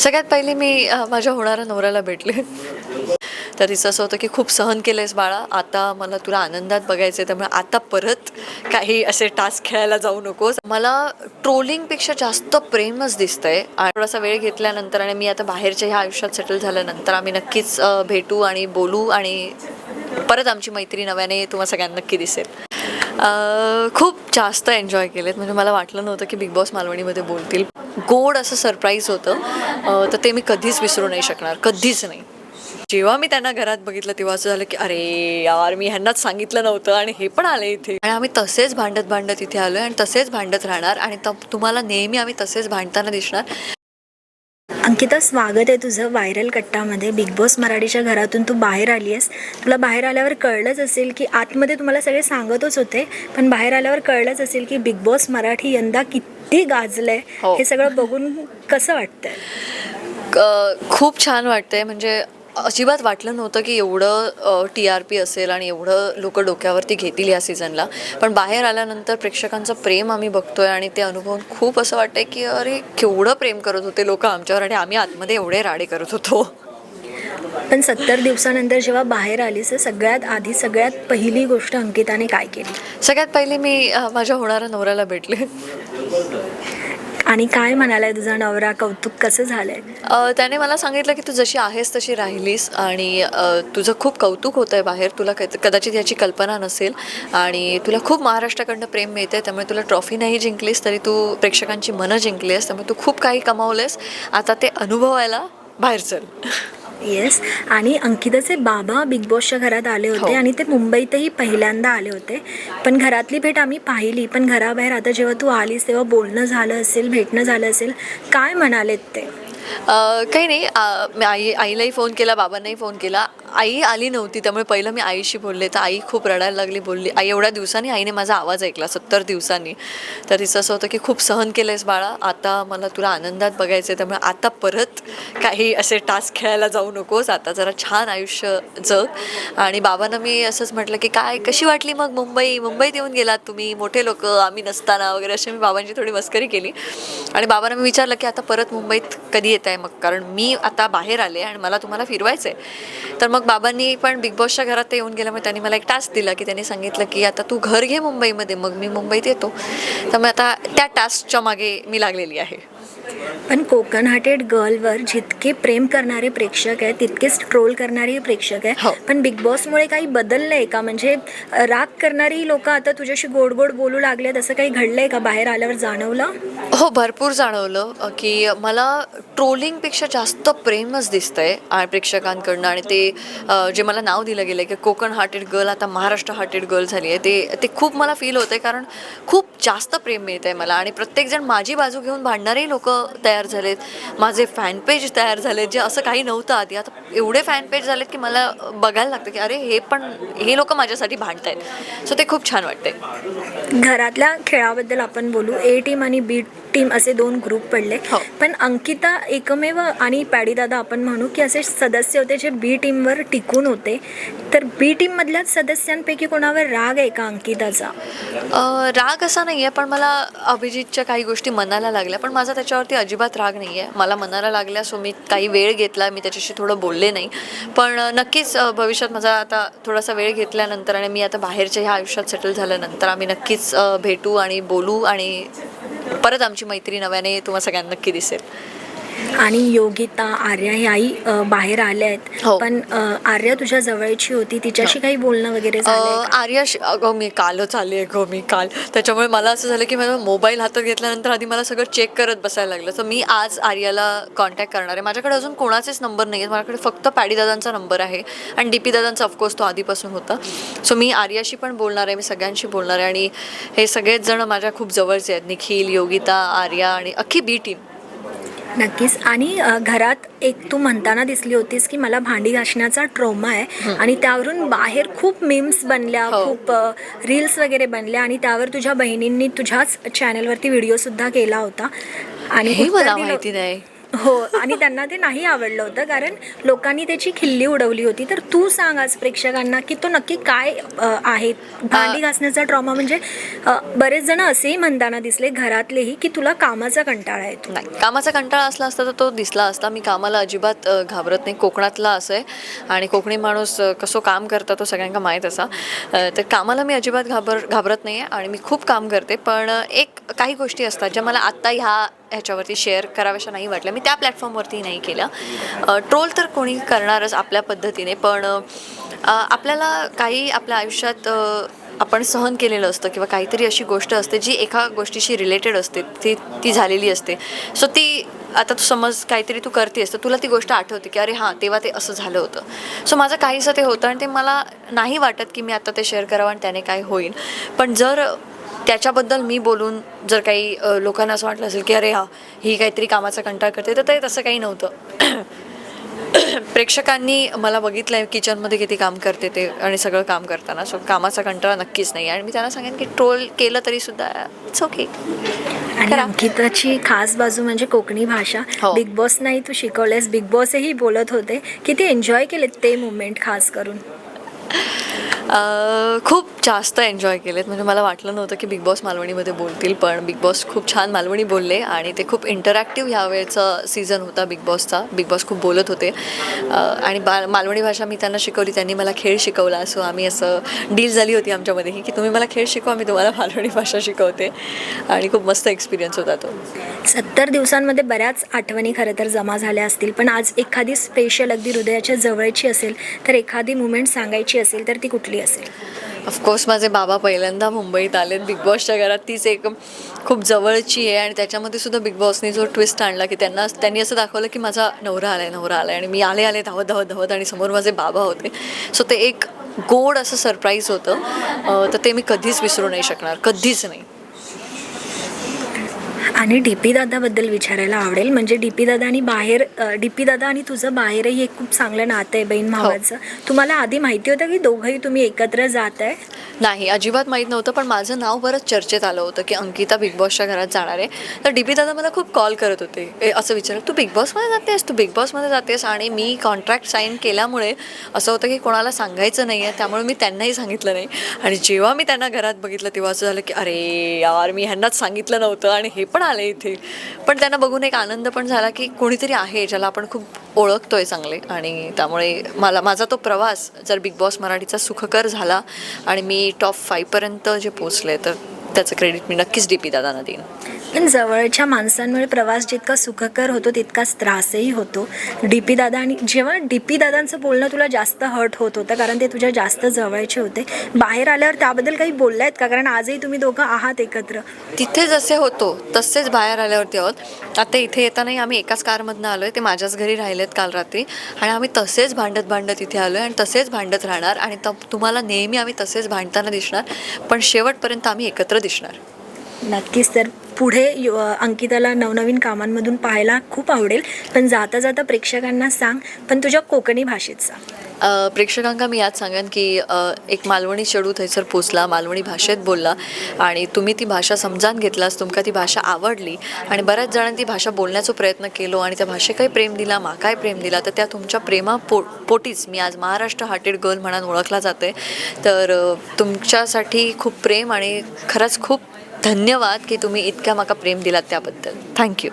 सगळ्यात पहिले मी माझ्या होणाऱ्या नवऱ्याला भेटले. तर तिचं असं होतं की खूप सहन केलंयस बाळा, आता मला तुला आनंदात बघायचं आहे, त्यामुळे आता परत काही असे टास्क खेळायला जाऊ नकोस. मला ट्रोलिंगपेक्षा जास्त प्रेमच दिसतंय आणि थोडासा वेळ घेतल्यानंतर आणि मी आता बाहेरच्या ह्या आयुष्यात सेटल झाल्यानंतर आम्ही नक्कीच भेटू आणि बोलू आणि परत आमची मैत्री नव्याने तुम्हाला सगळ्यांना नक्की दिसेल. खूप जास्त एन्जॉय केलेत. म्हणजे मला वाटलं नव्हतं की बिग बॉस मालवणीमध्ये बोलतील. गोड असं सरप्राईज होतं. तर ते मी कधीच विसरू नाही शकणार, कधीच नाही. जेव्हा मी त्यांना घरात बघितलं तेव्हा असं झालं की अरे यार, मी ह्यांनाच सांगितलं नव्हतं आणि हे पण आले इथे. आणि आम्ही तसेच भांडत भांडत इथे आलोय आणि तसेच भांडत राहणार आणि तुम्हाला नेहमी आम्ही तसेच भांडताना दिसणार. अंकिता, स्वागत आहे तुझं व्हायरल कट्टामध्ये. बिग बॉस मराठीच्या घरातून तू बाहेर आली आहेस. तुला बाहेर आल्यावर कळलंच असेल की आतमध्ये तुम्हाला सगळे सांगतच होते, पण बाहेर आल्यावर कळलंच असेल की बिग बॉस मराठी यंदा किती गाजलंय. हो. हे सगळं बघून कसं वाटतंय? खूप छान वाटतंय. म्हणजे अजिबात वाटलं नव्हतं की एवढं TRP असेल आणि एवढं लोक डोक्यावरती घेतील या सीझनला. पण बाहेर आल्यानंतर प्रेक्षकांचं प्रेम आम्ही बघतोय आणि ते अनुभवून खूप असं वाटतंय की अरे केवढं प्रेम करत होते लोक आमच्यावर आणि आम्ही आतमध्ये एवढे राडे करत होतो. पण 70 दिवसानंतर जेव्हा बाहेर आलीस, सगळ्यात आधी सगळ्यात पहिली गोष्ट अंकिताने काय केली? सगळ्यात पहिले मी माझ्या होणाऱ्या नवऱ्याला भेटले. आणि काय म्हणालाय तुझा नवरा? कौतुक कसं झालंय? त्याने मला सांगितलं की तू जशी आहेस तशी राहिलीस आणि तुझं खूप कौतुक होतं आहे बाहेर. तुला कदाचित याची कल्पना नसेल आणि तुला खूप महाराष्ट्राकडनं प्रेम मिळते, त्यामुळे तुला ट्रॉफी नाही जिंकलीस तरी तू प्रेक्षकांची मनं जिंकलीस, त्यामुळे तू खूप काही कमावलेस. आता ते अनुभवायला बाहेर चल. येस. आणि अंकिताचे बाबा बिग बॉसच्या घरात आले होते. हो. आणि ते मुंबईतही पहिल्यांदा आले होते. पण घरातली भेट आम्ही पाहिली, पण घराबाहेर आता जेव्हा तू आलीस तेव्हा बोलणं झालं असेल, भेटणं झालं असेल, काय म्हणालेत ते? काही नाही. मी आईलाही फोन केला, बाबांनाही फोन केला. आई आली नव्हती, त्यामुळे पहिलं मी आईशी बोलले, तर आई खूप रडायला लागली. बोलली, आई एवढ्या दिवसांनी आईने माझा आवाज ऐकला, 70 दिवसांनी. तर तिचं असं होतं की खूप सहन केलंयस बाळा, आता मला तुला आनंदात बघायचं आहे, त्यामुळे आता परत काही असे टास्क खेळायला जाऊ नकोस, आता जरा छान आयुष्य जग. आणि बाबांना मी असंच म्हटलं की काय, कशी वाटली मग मुंबईत येऊन गेलात तुम्ही, मोठे लोक, आम्ही नसताना वगैरे, अशी मी बाबांची थोडी मस्करी केली. आणि बाबांना मी विचारलं की आता परत मुंबईत कधी येत आहे मग, कारण मी आता बाहेर आले आणि मला तुम्हाला फिरवायचं आहे. तर मग बाबांनी पण बिग बॉसच्या घरात ते येऊन गेल्यामुळे त्यांनी मला एक टास्क दिला की त्यांनी सांगितलं की आता तू घर घे मुंबईमध्ये, मग मी मुंबईत येतो. त्यामुळे आता त्या टास्कच्या मागे मी लागलेली आहे. पण कोकण हार्टेड गर्लवर जितके प्रेम करणारे प्रेक्षक आहेत तितकेच ट्रोल करणारे प्रेक्षक हो. आहे. पण बिग बॉसमुळे काही बदललंय का? म्हणजे राग करणारी लोक आता तुझ्याशी गोड गोड बोलू लागलेत, असं काही घडलंय का? बाहेर आल्यावर जाणवलं? हो, भरपूर जाणवलं की मला ट्रोलिंगपेक्षा जास्त प्रेमच दिसतंय प्रेक्षकांकडनं. आणि ते जे मला नाव दिलं गेलं की कोकण हार्टेड गर्ल आता महाराष्ट्र हार्टेड गर्ल झाली आहे, ते खूप मला फील होतं आहे, कारण खूप जास्त प्रेम मिळतं आहे मला. आणि प्रत्येकजण माझी बाजू घेऊन भांडणारेही लोक तयार झालेत, माझे फॅन पेज तयार झालेत, जे असं काही नव्हतं आधी. आता एवढे फॅन पेज झालेत की मला बघायला लागतं की अरे हे लोक माझ्यासाठी भांडत आहेत. सो ते खूप छान वाटतंय. घरातल्या खेळाबद्दल आपण बोलू. ए टीम आणि बी टीम असे 2 ग्रुप पडले. हो. पण अंकिता एकमेव आणि पॅडी दादा आपण म्हणू की असे सदस्य होते जे बी टीमवर टिकून होते. तर बी टीममधल्याच सदस्यांपैकी कोणावर राग आहे का अंकिताचा? राग असा नाही आहे, पण मला अभिजितच्या काही गोष्टी मनाला लागल्या, पण माझा त्याच्यावरती अजिबात राग नाही आहे. मला मनाला लागल्या, सो मी काही वेळ घेतला, मी त्याच्याशी थोडं बोलले नाही. पण नक्कीच भविष्यात माझा आता थोडासा वेळ घेतल्यानंतर आणि मी आता बाहेरच्या ह्या आयुष्यात सेटल झाल्यानंतर आम्ही नक्कीच भेटू आणि बोलू आणि परत आमची मैत्री नव्याने तुम्हाला सगळ्यांना नक्की दिसेल. आणि योगिता, आर्या ह्याही बाहेर आल्या आहेत. हो. पण आर्या तुझ्या जवळची होती, तिच्याशी काही बोलणं वगैरे झालंय का? आर्याशी अगं मी कालच आली आहे गं, मी काल. त्याच्यामुळे मला असं झालं की माझा मोबाईल हातात घेतल्यानंतर आधी मला सगळं चेक करत बसायला लागलं. तर मी आज आर्याला कॉन्टॅक्ट करणार आहे. माझ्याकडे अजून कोणाचेच नंबर नाही आहेत, माझ्याकडे फक्त पॅडीदादांचा नंबर आहे आणि DP दादांचा ऑफकोर्स तो आधीपासून होता. सो मी आर्याशी पण बोलणार आहे, मी सगळ्यांशी बोलणार आहे. आणि हे सगळेच जण माझ्या खूप जवळचे आहेत, निखिल, योगिता, आर्या आणि अख्खी बी टीम. नक्कीच. आणि घरात एक तू म्हणताना दिसली होतीस की मला भांडी घासण्याचा ट्रॉमा आहे. आणि त्यावरून बाहेर खूप मीम्स बनल्या, हो. खूप रील्स वगैरे बनल्या आणि त्यावर तुझ्या बहिणींनी तुझ्याच चॅनलवरती व्हिडिओ सुद्धा केला होता. आणि हे उत्तर मला दिलं. माहिती नाही. हो, आणि त्यांना ते नाही आवडलं होतं कारण लोकांनी त्याची खिल्ली उडवली होती. तर तू सांग आज प्रेक्षकांना की तो नक्की काय आहे? भांडी घासण्याचा ट्रॉमा म्हणजे बरेच जण असेही म्हणताना दिसले घरातलेही की तुला कामाचा कंटाळा येतो. नाही, कामाचा कंटाळा असला असता तर तो दिसला असता. मी कामाला अजिबात घाबरत नाही. कोकणातला असं आहे आणि कोकणी माणूस कसं काम करता तो सगळ्यांना माहीत असा. तर कामाला मी अजिबात घाबरत नाही आहे आणि मी खूप काम करते. पण काही गोष्टी असतात ज्या मला आत्ता ह्याच्यावरती शेअर कराव्याशा नाही वाटल्या. मी त्या प्लॅटफॉर्मवरती नाही केल्या. ट्रोल तर कोणी करणारच आपल्या पद्धतीने, पण आपल्याला काही आपल्या आयुष्यात आपण सहन केलेलं असतं किंवा काहीतरी अशी गोष्ट असते जी एका गोष्टीशी रिलेटेड असते, ती झालेली असते. सो ती आता तू समज काहीतरी तू करतेस तर तुला ती गोष्ट आठवते की अरे हां, तेव्हा ते असं झालं होतं. सो माझं काहीसं ते होतं आणि ते मला नाही वाटत की मी आता ते शेअर करावं आणि त्याने काय होईल. पण जर त्याच्याबद्दल मी बोलून जर काही लोकांना असं वाटलं असेल की अरे हा, ही काहीतरी कामाचा कंटाळा करते, तर ते तसं काही नव्हतं. प्रेक्षकांनी मला बघितलं आहे किचनमध्ये किती काम करते ते आणि सगळं काम करताना. सो कामाचा कंटाळा नक्कीच नाही. आणि मी त्यांना सांगेन की ट्रोल केलं तरीसुद्धा इट्स ओके. आणि अंकिताची खास बाजू म्हणजे कोकणी भाषा. हो. बिग बॉस नाही तू शिकवलेस, बिग बॉसही बोलत होते. किती एन्जॉय केलेत ते मुमेंट खास करून? खूप जास्त एन्जॉय केलेत. म्हणजे मला वाटलं नव्हतं की बिग बॉस मालवणीमध्ये बोलतील, पण बिग बॉस खूप छान मालवणी बोलले आणि ते खूप इंटरॅक्टिव्ह ह्यावेळेचा सीझन होता बिग बॉसचा. बिग बॉस खूप बोलत होते आणि मालवणी भाषा मी त्यांना शिकवली, त्यांनी मला खेळ शिकवला. सो आम्ही असं डील झाली होती आमच्यामध्ये की तुम्ही मला खेळ शिकवा, मी तुम्हाला मालवणी भाषा शिकवते. आणि खूप मस्त एक्सपिरियन्स होता तो. 70 दिवसांमध्ये बऱ्याच आठवणी खरं तर जमा झाल्या असतील, पण आज एखादी स्पेशल अगदी हृदयाच्या जवळची असेल तर एखादी मुमेंट सांगायची असेल तर ती कुठली असेल? ऑफकोर्स माझे बाबा पहिल्यांदा मुंबईत आलेत बिग बॉसच्या घरात. तीच एक खूप जवळची आहे आणि त्याच्यामध्ये सुद्धा बिग बॉसने जो ट्विस्ट आणला की त्यांनी असं दाखवलं की माझा नवरा आला आणि मी आले धावत आणि समोर माझे बाबा होते. सो ते एक गोड असं सरप्राईज होतं. तर ते मी कधीच विसरू नाही शकणार, कधीच नाही. आणि डी पी दादाबद्दल विचारायला आवडेल. म्हणजे डी पी दादा आणि तुझं बाहेरही एक खूप चांगलं नातं आहे बहीण भावाचं. तुम्हाला आधी माहिती होतं की दोघंही तुम्ही एकत्र जात आहे? नाही, अजिबात माहीत नव्हतं. पण माझं नाव बरंच चर्चेत आलं होतं की अंकिता बिग बॉसच्या घरात जाणार आहे. तर डी पी दादा मला खूप कॉल करत होते, असं विचारलं तू बिग बॉसमध्ये जातेस. आणि मी कॉन्ट्रॅक्ट साईन केल्यामुळे असं होतं की कोणाला सांगायचं नाही आहे, त्यामुळे मी त्यांनाही सांगितलं नाही. आणि जेव्हा मी त्यांना घरात बघितलं तेव्हा असं झालं की अरे यार, मी ह्यांनाच सांगितलं नव्हतं आणि हे पण आले इथे. पण त्यांना बघून एक आनंद पण झाला की कोणीतरी आहे ज्याला आपण खूप ओळखतोय चांगले. आणि त्यामुळे माझा तो प्रवास जर बिग बॉस मराठीचा सुखकर झाला आणि मी टॉप 5पर्यंत जे पोचले, तर त्याचं क्रेडिट मी नक्कीच डी पी दादांना देईन. पण जवळच्या माणसांमुळे प्रवास जितका सुखकर होतो तितकाच त्रासही होतो. डी पी दादा आणि जेव्हा डी पी दादांचं बोलणं तुला जास्त हर्ट होत होतं कारण ते तुझ्या जास्त जवळचे होते, बाहेर आल्यावर त्याबद्दल काही बोलला आहेत का? कारण आजही तुम्ही दोघं आहात एकत्र. तिथे जसे होतो तसेच बाहेर आल्यावरती आहोत. आता इथे येतानाही आम्ही एकाच कारमधनं आलो आहे. ते माझ्याच घरी राहिलेत काल रात्री आणि आम्ही तसेच भांडत इथे आलो आहे आणि तसेच भांडत राहणार. आणि तुम्हाला नेहमी आम्ही तसेच भांडताना दिसणार, पण शेवटपर्यंत आम्ही एकत्र दिसणार. नक्कीच. तर पुढे अंकिताला नवनवीन कामांमधून पाहायला खूप आवडेल. पण जाता जाता प्रेक्षकांना सांग, पण तुझ्या कोकणी भाषेत सांग. प्रेक्षकांका मी याद सांगेन की एक मालवणी चेडू थंयसर पोचला, मालवणी भाषेत बोलला आणि तुम्ही ती भाषा समजान घेतलास, तुमका ती भाषा आवडली आणि बऱ्याच जणांनी ती भाषा बोलण्याचा प्रयत्न केलो आणि त्या भाषेकाय प्रेम दिला, माकाय प्रेम दिला. तर त्या तुमच्या पोटीच मी आज महाराष्ट्र हार्टेड गर्ल म्हणून ओळखला जाते. तर तुमच्यासाठी खूप प्रेम आणि खरंच खूप धन्यवाद की तुम्ही इतक्या माका प्रेम दिलात त्याबद्दल. थँक्यू.